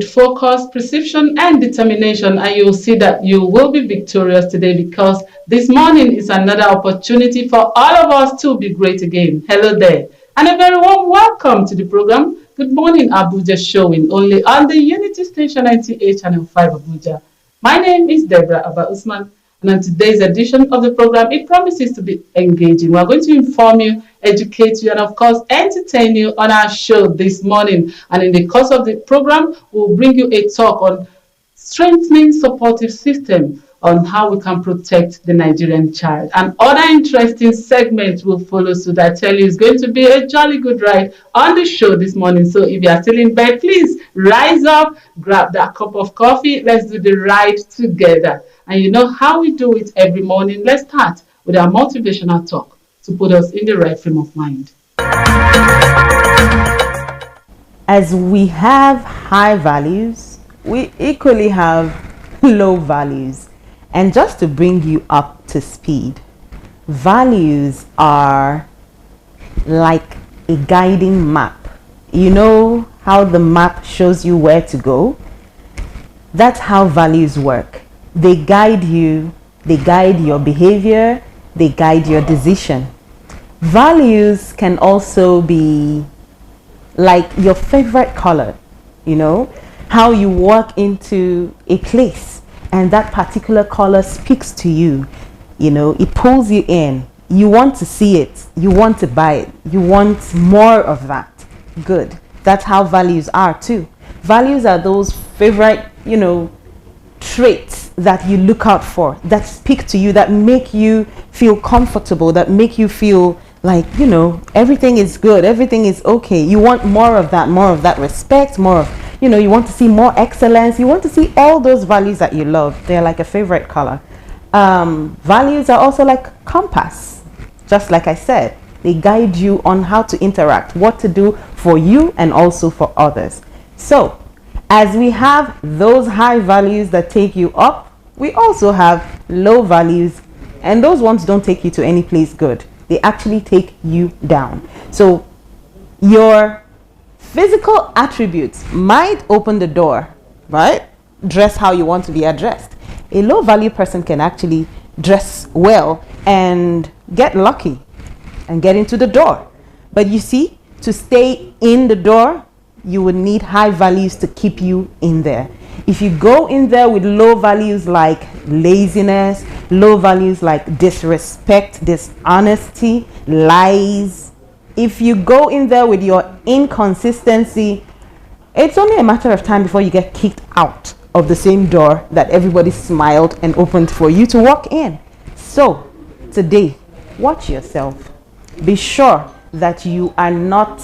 with focus, precision, and determination, and you'll see that you will be victorious today because this morning is another opportunity for all of us to be great again. Hello there, and a very warm welcome to the program. Good morning, Abuja, showing only on the Unity Station 98 Channel 5 Abuja. My name is Deborah Abba Usman, and on today's edition of the program, it promises to be engaging. We're going to inform you, educate you, and of course, entertain you on our show this morning. And in the course of the program, we'll bring you a talk on strengthening supportive system on how we can protect the Nigerian child. And other interesting segments will follow suit. I tell you, it's going to be a jolly good ride on the show this morning. So if you are still in bed, please rise up, grab that cup of coffee. Let's do the ride together. And you know how we do it every morning. Let's start with our motivational talk to put us in the right frame of mind. As we have high values, we equally have low values. And just to bring you up to speed, values are like a guiding map. You know how the map shows you where to go? That's how values work. They guide you, they guide your behavior, they guide your decision. Values can also be like your favorite color, you know, how you walk into a place and that particular color speaks to you, you know, it pulls you in. You want to see it, you want to buy it, you want more of that. Good. That's how values are too. Values are those favorite, you know, traits that you look out for, that speak to you, that make you feel comfortable, that make you feel like, you know, everything is good, everything is okay. You want more of that respect, more of, you know, you want to see more excellence, you want to see all those values that you love. They're like a favorite color. Values are also like compass. Just like I said, they guide you on how to interact, what to do for you and also for others. So, as we have those high values that take you up, we also have low values, and those ones don't take you to any place good. They actually take you down. So your physical attributes might open the door, right? Dress how you want to be addressed. A low value person can actually dress well and get lucky and get into the door. But you see, to stay in the door, you would need high values to keep you in there. If you go in there with low values like laziness, low values like disrespect, dishonesty, lies, if you go in there with your inconsistency, it's only a matter of time before you get kicked out of the same door that everybody smiled and opened for you to walk in. So today, watch yourself. Be sure that you are not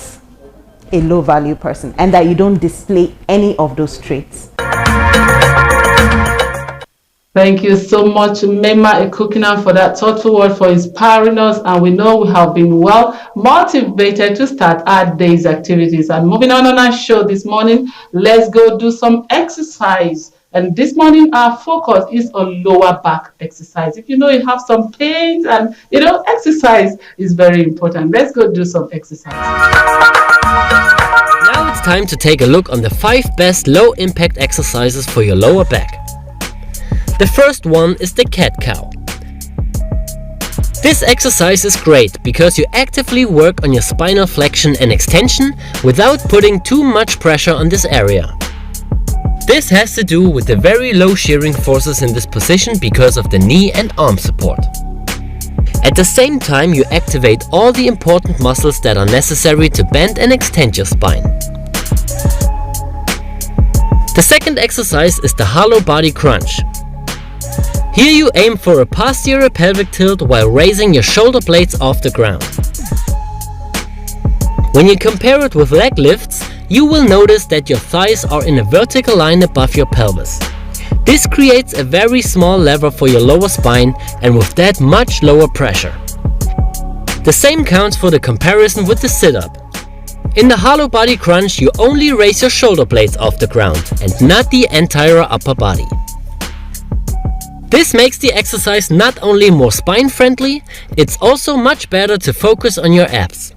a low value person and that you don't display any of those traits. Thank you so much, Mema Ekukina, for that thoughtful word, for inspiring us. And we know we have been well motivated to start our day's activities. And moving on our show this morning, let's go do some exercise. And this morning, our focus is on lower back exercise. If you know you have some pains and, you know, exercise is very important. Let's go do some exercise. Now it's time to take a look on the 5 best low-impact exercises for your lower back. The first one is the cat-cow. This exercise is great because you actively work on your spinal flexion and extension without putting too much pressure on this area. This has to do with the very low shearing forces in this position because of the knee and arm support. At the same time, you activate all the important muscles that are necessary to bend and extend your spine. The second exercise is the hollow body crunch. Here you aim for a posterior pelvic tilt while raising your shoulder blades off the ground. When you compare it with leg lifts, you will notice that your thighs are in a vertical line above your pelvis. This creates a very small lever for your lower spine and with that much lower pressure. The same counts for the comparison with the sit-up. In the hollow body crunch, you only raise your shoulder blades off the ground and not the entire upper body. This makes the exercise not only more spine friendly, it's also much better to focus on your abs.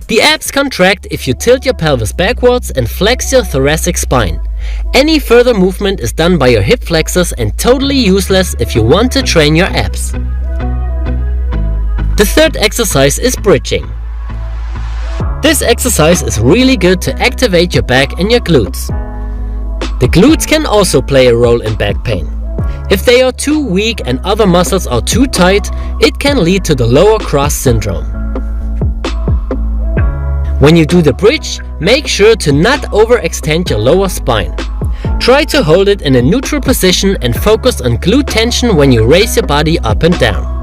The abs contract if you tilt your pelvis backwards and flex your thoracic spine. Any further movement is done by your hip flexors and totally useless if you want to train your abs. The third exercise is bridging. This exercise is really good to activate your back and your glutes. The glutes can also play a role in back pain. If they are too weak and other muscles are too tight, it can lead to the lower cross syndrome. When you do the bridge, make sure to not overextend your lower spine. Try to hold it in a neutral position and focus on glute tension when you raise your body up and down.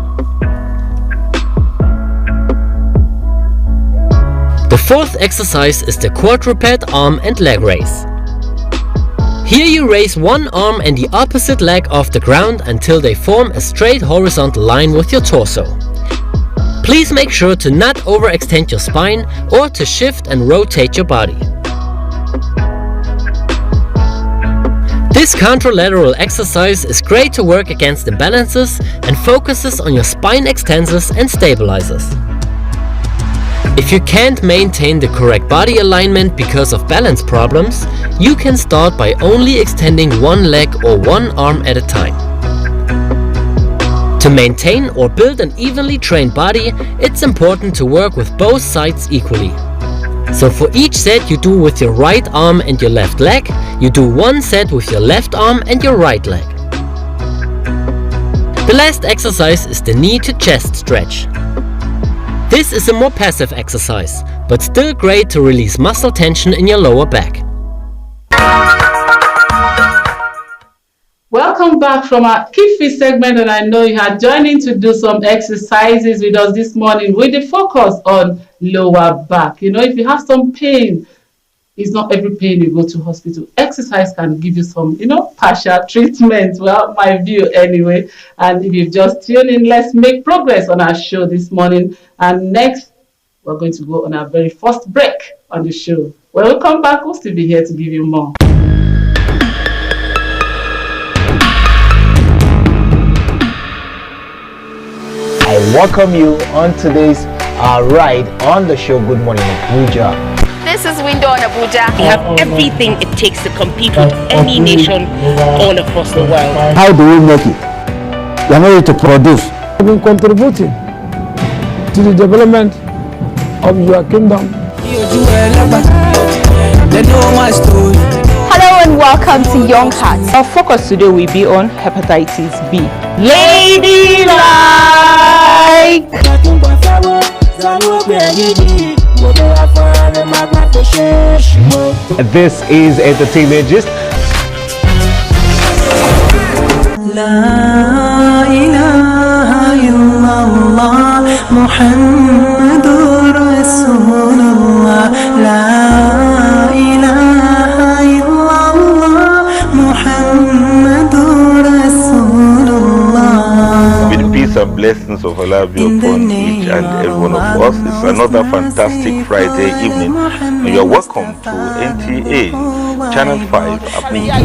The fourth exercise is the quadruped arm and leg raise. Here you raise one arm and the opposite leg off the ground until they form a straight horizontal line with your torso. Please make sure to not overextend your spine or to shift and rotate your body. This contralateral exercise is great to work against imbalances and focuses on your spine extensors and stabilizers. If you can't maintain the correct body alignment because of balance problems, you can start by only extending one leg or one arm at a time. To maintain or build an evenly trained body, it's important to work with both sides equally. So for each set you do with your right arm and your left leg, you do one set with your left arm and your right leg. The last exercise is the knee to chest stretch. This is a more passive exercise, but still great to release muscle tension in your lower back. Welcome back from our Keep Fit segment, and I know you had joined in to do some exercises with us this morning with the focus on lower back. You know, if you have some pain, it's not every pain you go to hospital. Exercise can give you some, partial treatment. Well, my view anyway. And if you've just tuned in, let's make progress on our show this morning. And next, we're going to go on our very first break on the show. When we come back, we'll still be here to give you more. I welcome you on today's ride on the show Good Morning Abuja. This is Window on Abuja. We have everything it takes to compete with any nation all across the world. How do we make it? We are not ready to produce. I've been contributing to the development of your kingdom. Hello and welcome to Young Hearts. Our focus today will be on hepatitis B. Ladylike! This is Entertainment Gist. La ilaha illallah Muhammadur Rasulullah. La ilaha illallah Muhammadur Rasulullah. May the peace and blessings of Allah be upon each and every one of us. It's another fantastic Friday evening, and you're welcome to NTA Channel 5 Abuja.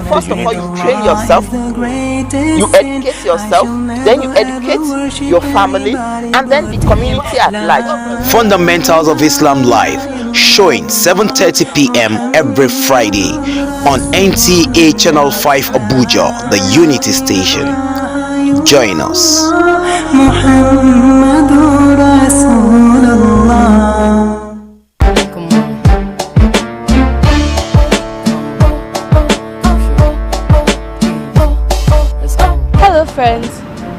First of all, you train yourself, you educate yourself, then you educate your family, and then the community at large. Fundamentals of Islam Live, showing 7:30 p.m. every Friday on NTA Channel 5 Abuja, the Unity Station. Join us. Hello friends,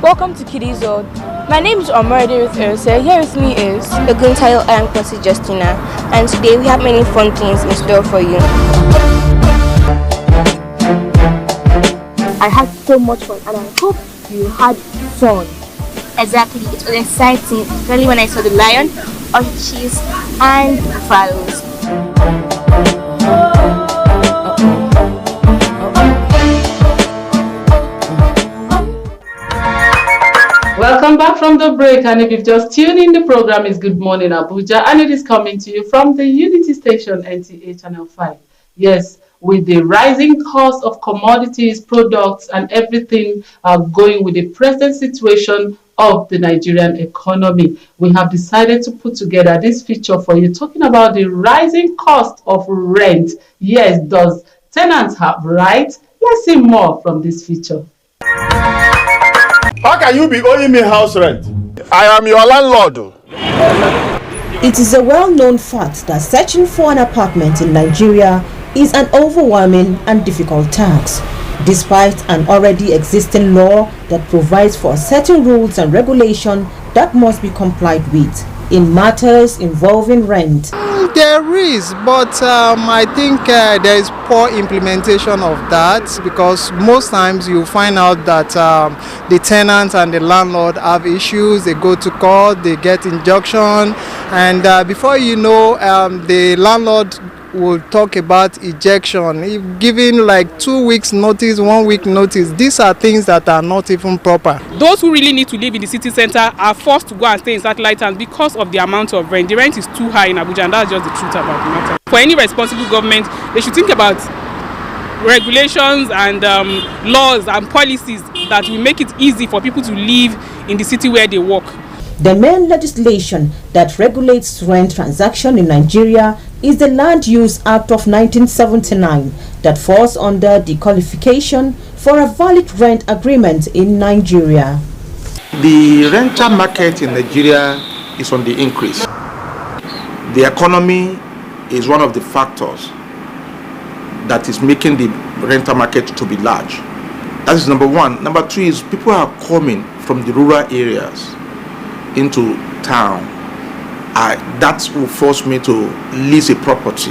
welcome to Kiddies World. My name is Omarade with Erse. Here with me is Oguntayo and Kwasi Justina, and today we have many fun things in store for you. I had so much fun and I hope you had fun. Exactly, it was exciting, especially when I saw the lion, orchids, and buffaloes. Welcome back from the break, and if you've just tuned in, the program is Good Morning Abuja, and it is coming to you from the Unity Station, NTA Channel 5. Yes, with the rising cost of commodities, products, and everything going with the present situation of the Nigerian economy, we have decided to put together this feature for you, talking about the rising cost of rent. Yes, does Tenants have rights. Let's see more from this feature. How can you be owing me house rent? I am your landlord. It is a well-known fact that searching for an apartment in Nigeria is an overwhelming and difficult task, despite an already existing law that provides for certain rules and regulations that must be complied with in matters involving rent. There is, but I think there is poor implementation of that, because most times you find out that the tenant and the landlord have issues. They go to court, they get injunction, and before you know, the landlord will talk about ejection, if given like 2 weeks notice, 1 week notice. These are things that are not even proper. Those who really need to live in the city center are forced to go and stay in satellite towns because of the amount of rent. The rent is too high in Abuja, and that's just the truth about the matter. For any responsible government, they should think about regulations and laws and policies that will make it easy for people to live in the city where they work. The main legislation that regulates rent transaction in Nigeria is the Land Use Act of 1979 that falls under the qualification for a valid rent agreement in Nigeria. The rental market in Nigeria is on the increase. The economy is one of the factors that is making the rental market to be large. That is number one. Number two is people are coming from the rural areas into town. That will force me to lease a property.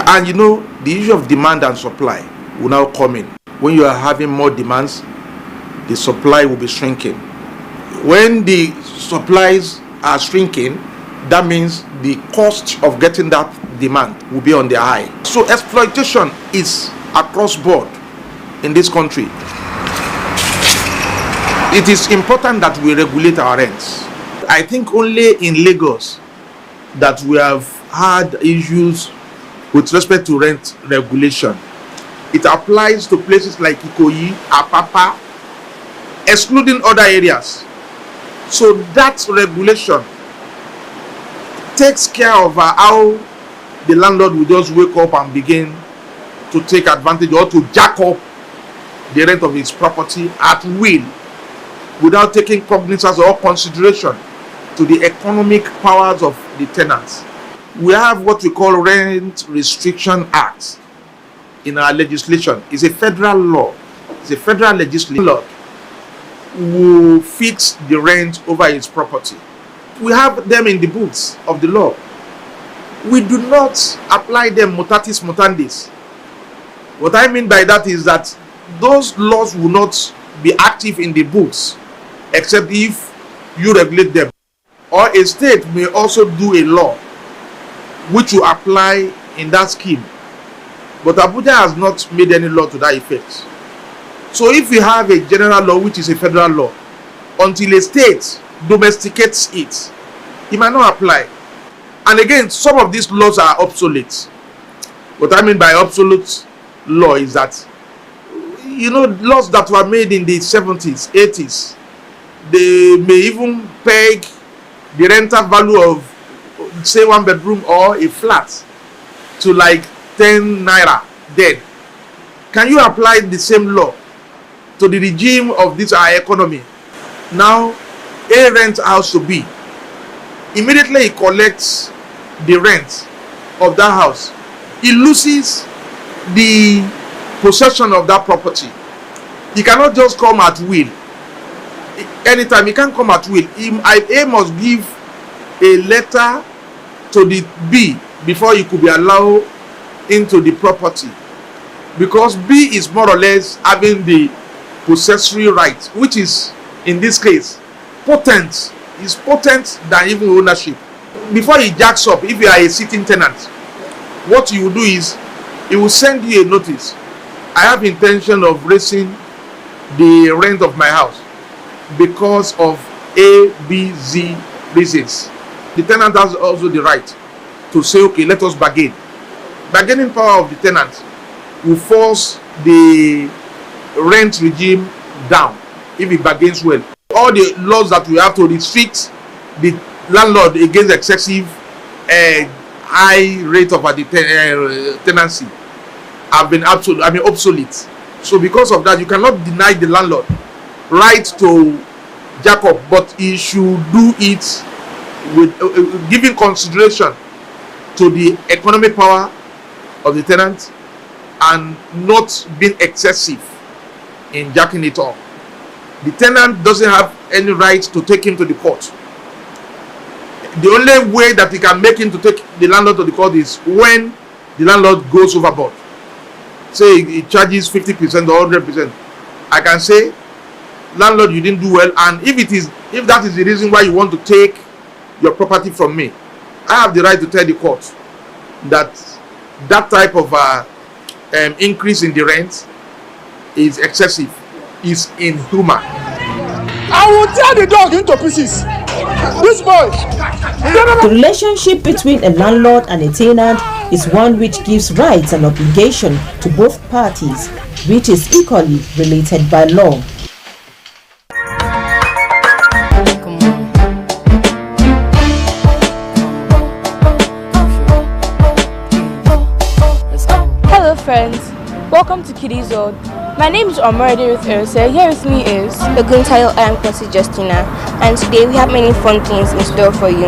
And you know, the issue of demand and supply will now come in. When you are having more demands, the supply will be shrinking. When the supplies are shrinking, that means the cost of getting that demand will be on the high. So exploitation is across board in this country. It is important that we regulate our rents. I think only in Lagos that we have had issues with respect to rent regulation. It applies to places like Ikoyi, Apapa, excluding other areas. So that regulation takes care of how the landlord will just wake up and begin to take advantage or to jack up the rent of his property at will without taking cognizance or consideration to the economic powers of the tenants. We have what we call Rent Restriction Act in our legislation. It's a federal law. It's a federal legislation law who fix the rent over his property. We have them in the books of the law. We do not apply them mutatis mutandis. What I mean by that is that those laws will not be active in the books except if you regulate them. Or a state may also do a law which will apply in that scheme. But Abuja has not made any law to that effect. So if we have a general law which is a federal law, until a state domesticates it, it might not apply. And again, some of these laws are obsolete. What I mean by obsolete law is that, you know, laws that were made in the 70s, 80s, they may even peg the rental value of, say, one bedroom or a flat to like 10 naira then. Can you apply the same law to the regime of this our economy? Now, A rent house to B, immediately he collects the rent of that house, he loses the possession of that property. He cannot just come at will. Anytime he can't come at will. A must give a letter to the B before he could be allowed into the property, because B is more or less having the possessory right, which is in this case potent, is potent than even ownership. Before he jacks up, if you are a sitting tenant, what you will do is he will send you a notice. I have intention of raising the rent of my house because of A, B, Z reasons. The tenant has also the right to say, okay, let us bargain. Bargaining power of the tenant will force the rent regime down if he bargains well. All the laws that we have to restrict the landlord against excessive high rate of tenancy, have been obsolete. So because of that, you cannot deny the landlord right to jack up, but he should do it with giving consideration to the economic power of the tenant and not being excessive in jacking it up. The tenant doesn't have any right to take him to the court. The only way that he can make him to take the landlord to the court is when the landlord goes overboard. Say he charges 50% or 100%. I can say, landlord, you didn't do well, and if that is the reason why you want to take your property from me, I have the right to tell the court that type of increase in the rent is excessive, is inhuman. I will tear the dog into pieces. This boy. The relationship between a landlord and a tenant is one which gives rights and obligation to both parties, which is equally related by law. Hello friends, welcome to Kiddies World. My name is Omar with Erse. Here with me is Oguntayo. I am Consi Justina, and today we have many fun things in store for you.